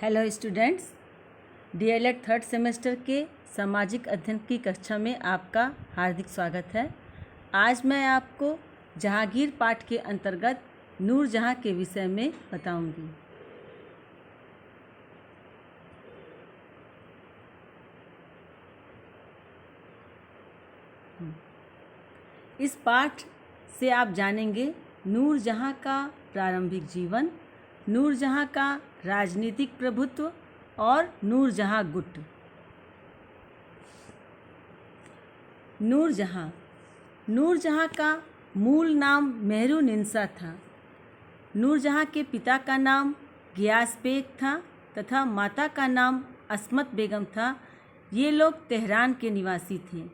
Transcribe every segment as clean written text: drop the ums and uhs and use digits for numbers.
Hello students, DElEd third semester के सामाजिक अध्ययन की कक्षा में आपका हार्दिक स्वागत है। आज मैं आपको जहांगीर पाठ के अंतर्गत नूरजहां के विषय में बताऊंगी। इस पाठ से आप जानेंगे नूरजहां का प्रारंभिक जीवन, नूरजहां का राजनीतिक प्रभुत्व और नूरजहां गुट। नूरजहां का मूल नाम मेहरुनिसा था। नूरजहां के पिता का नाम गियास बेग था तथा माता का नाम अस्मत बेगम था। ये लोग तेहरान के निवासी थे।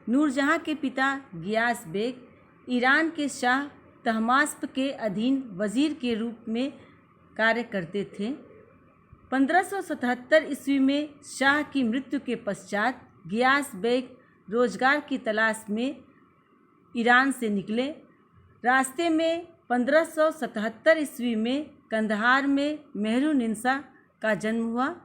नूरजहां के पिता गियास बेग ईरान के शाह तहमास्प के अधीन वज़ीर के रूप में कार्य करते थे। 1577 ईस्वी में शाह की मृत्यु के पश्चात गियास बेग रोजगार की तलाश में ईरान से निकले। रास्ते में 1577 ईस्वी में कंदहार में मेहरुनिसा का जन्म हुआ।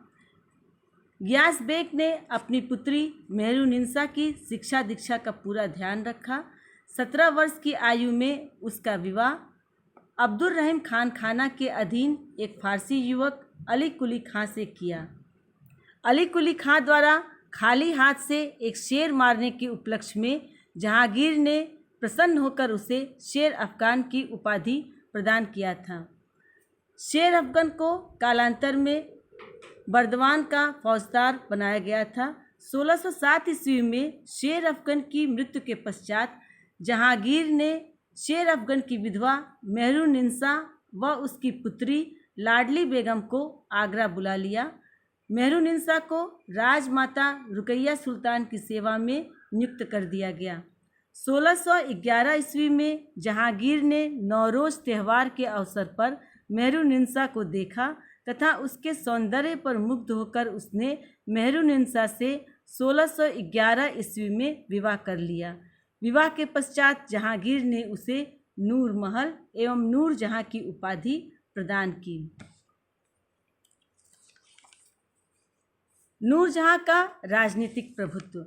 गियास बेग ने अपनी पुत्री मेहरुनिसा की शिक्षा दीक्षा का पूरा ध्यान रखा। 17 वर्ष की आयु में उसका विवाह अब्दुल रहीम खान खाना के अधीन एक फारसी युवक अली कुली खां से किया। अली कुली खां द्वारा खाली हाथ से एक शेर मारने के उपलक्ष्य में जहांगीर ने प्रसन्न होकर उसे शेर अफगान की उपाधि प्रदान किया था। शेर अफगान को कालांतर में बर्दवान का फौजदार बनाया गया था। 1607 ईस्वी में शेर अफगान की मृत्यु के पश्चात जहांगीर ने शेर अफगान की विधवा मेहरुनिसा व उसकी पुत्री लाडली बेगम को आगरा बुला लिया। मेहरुनिसा को राजमाता रुकैया सुल्तान की सेवा में नियुक्त कर दिया गया। 1611 ईस्वी में जहांगीर ने नौरोज त्यौहार के अवसर पर मेहरुनिसा को देखा तथा उसके सौंदर्य पर मुग्ध होकर उसने मेहरुनिसा से 1611 ईस्वी में विवाह कर लिया। विवाह के पश्चात जहांगीर ने उसे नूर महल एवं नूरजहां की उपाधि प्रदान की। नूरजहां का राजनीतिक प्रभुत्व।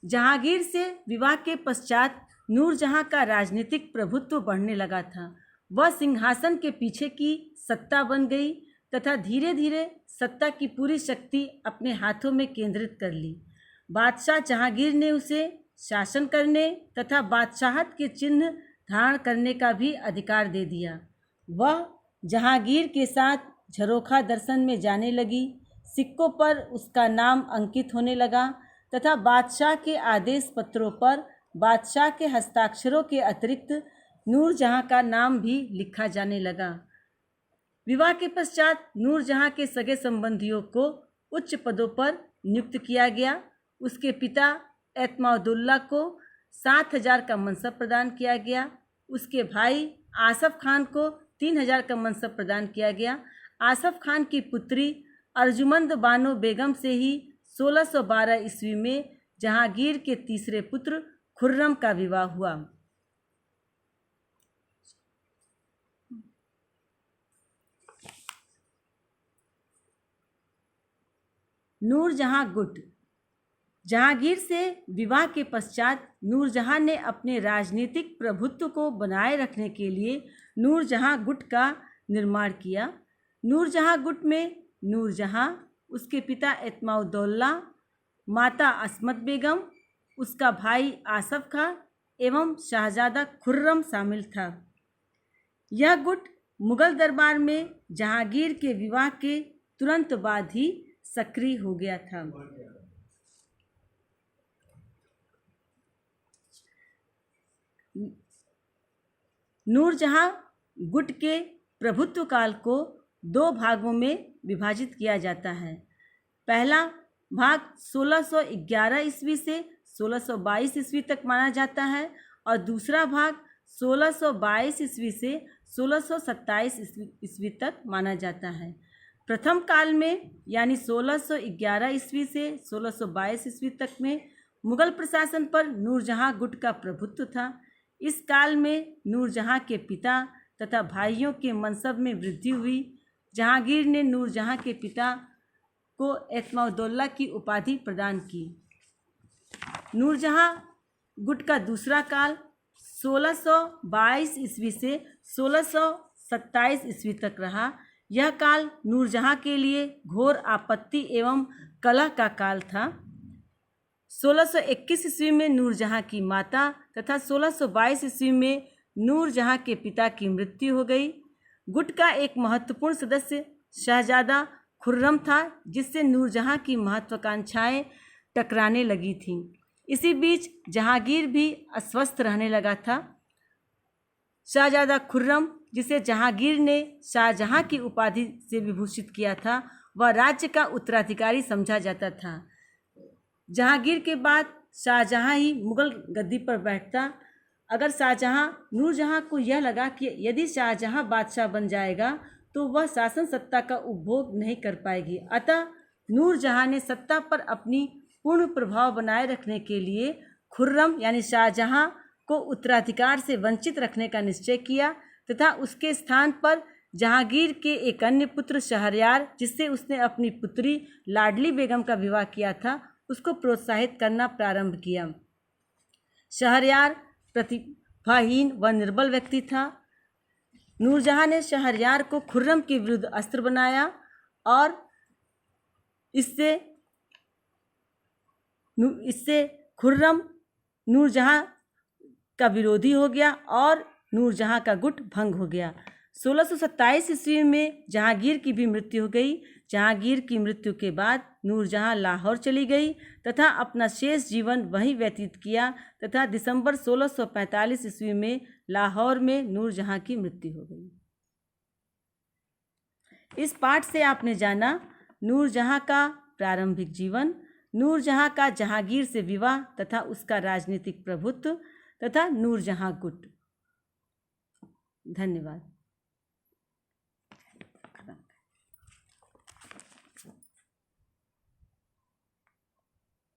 जहांगीर से विवाह के पश्चात नूरजहां का राजनीतिक प्रभुत्व बढ़ने लगा था। वह सिंहासन के पीछे की सत्ता बन गई तथा धीरे धीरे सत्ता की पूरी शक्ति अपने हाथों में केंद्रित कर ली। बादशाह जहांगीर ने उसे शासन करने तथा बादशाहत के चिन्ह धारण करने का भी अधिकार दे दिया। वह जहांगीर के साथ झरोखा दर्शन में जाने लगी। सिक्कों पर उसका नाम अंकित होने लगा तथा बादशाह के आदेश पत्रों पर बादशाह के हस्ताक्षरों के अतिरिक्त नूरजहां का नाम भी लिखा जाने लगा। विवाह के पश्चात नूरजहां के सगे संबंधियों को उच्च पदों पर नियुक्त किया गया। उसके पिता एतमादुल्ला को 7,000 का मनसब प्रदान किया गया। उसके भाई आसफ खान को 3,000 का मनसब प्रदान किया गया। आसफ खान की पुत्री अर्जुमंद बानो बेगम से ही 1612 ईस्वी में जहांगीर के तीसरे पुत्र खुर्रम का विवाह हुआ। नूरजहां गुट। जहांगीर से विवाह के पश्चात नूरजहां ने अपने राजनीतिक प्रभुत्व को बनाए रखने के लिए नूरजहां गुट का निर्माण किया। नूरजहां गुट में नूरजहां, उसके पिता एतमाउद्दौला, माता अस्मत बेगम, उसका भाई आसफ खां एवं शहजादा खुर्रम शामिल था। यह गुट मुगल दरबार में जहांगीर के विवाह के तुरंत बाद ही सक्रिय हो गया था। नूरजहां गुट के प्रभुत्व काल को 2 भागों में विभाजित किया जाता है। पहला भाग 1611 ईस्वी से 1622 ईस्वी तक माना जाता है और दूसरा भाग 1622 ईस्वी से 1627 ईस्वी तक माना जाता है। प्रथम काल में यानी 1611 ईस्वी से 1622 ईस्वी तक में मुगल प्रशासन पर नूरजहां गुट का प्रभुत्व था। इस काल में नूरजहां के पिता तथा भाइयों के मनसब में वृद्धि हुई। जहांगीर ने नूरजहां के पिता को एतमाउद्दौला की उपाधि प्रदान की। नूरजहां गुट का दूसरा काल 1622 ईस्वी से 1627 ईस्वी तक रहा। यह काल नूरजहां के लिए घोर आपत्ति एवं कलह का काल था। 1621 ईस्वी में नूरजहां की माता तथा 1622 ईस्वी में नूरजहां के पिता की मृत्यु हो गई। गुट का एक महत्वपूर्ण सदस्य शहजादा खुर्रम था, जिससे नूरजहां की महत्वाकांक्षाएं टकराने लगी थीं। इसी बीच जहांगीर भी अस्वस्थ रहने लगा था। शहजादा खुर्रम, जिसे जहांगीर ने शाहजहां की उपाधि से विभूषित किया था, वह राज्य का उत्तराधिकारी समझा जाता था। जहांगीर के बाद शाहजहां ही मुगल गद्दी पर बैठता। अगर शाहजहां नूरजहां को यह लगा कि यदि शाहजहां बादशाह बन जाएगा तो वह शासन सत्ता का उपभोग नहीं कर पाएगी, अतः नूरजहां ने सत्ता पर अपनी पूर्ण प्रभाव बनाए रखने के लिए खुर्रम यानी शाहजहां को उत्तराधिकार से वंचित रखने का निश्चय किया तथा उसके स्थान पर जहांगीर के एक अन्य पुत्र शहरयार, जिससे उसने अपनी पुत्री लाडली बेगम का विवाह किया था, उसको प्रोत्साहित करना प्रारंभ किया। शहरयार प्रतिभाहीन व निर्बल व्यक्ति था। नूरजहां ने शहरयार को खुर्रम के विरुद्ध अस्त्र बनाया और इससे खुर्रम नूरजहां का विरोधी हो गया और नूरजहां का गुट भंग हो गया। 1627 ईस्वी में जहांगीर की भी मृत्यु हो गई। जहांगीर की मृत्यु के बाद नूरजहां लाहौर चली गई तथा अपना शेष जीवन वहीं व्यतीत किया तथा दिसंबर 1645 ईस्वी में लाहौर में नूरजहां की मृत्यु हो गई। इस पाठ से आपने जाना नूरजहां का प्रारंभिक जीवन, नूरजहां का जहांगीर से विवाह तथा उसका राजनीतिक प्रभुत्व तथा नूरजहां गुट। धन्यवाद।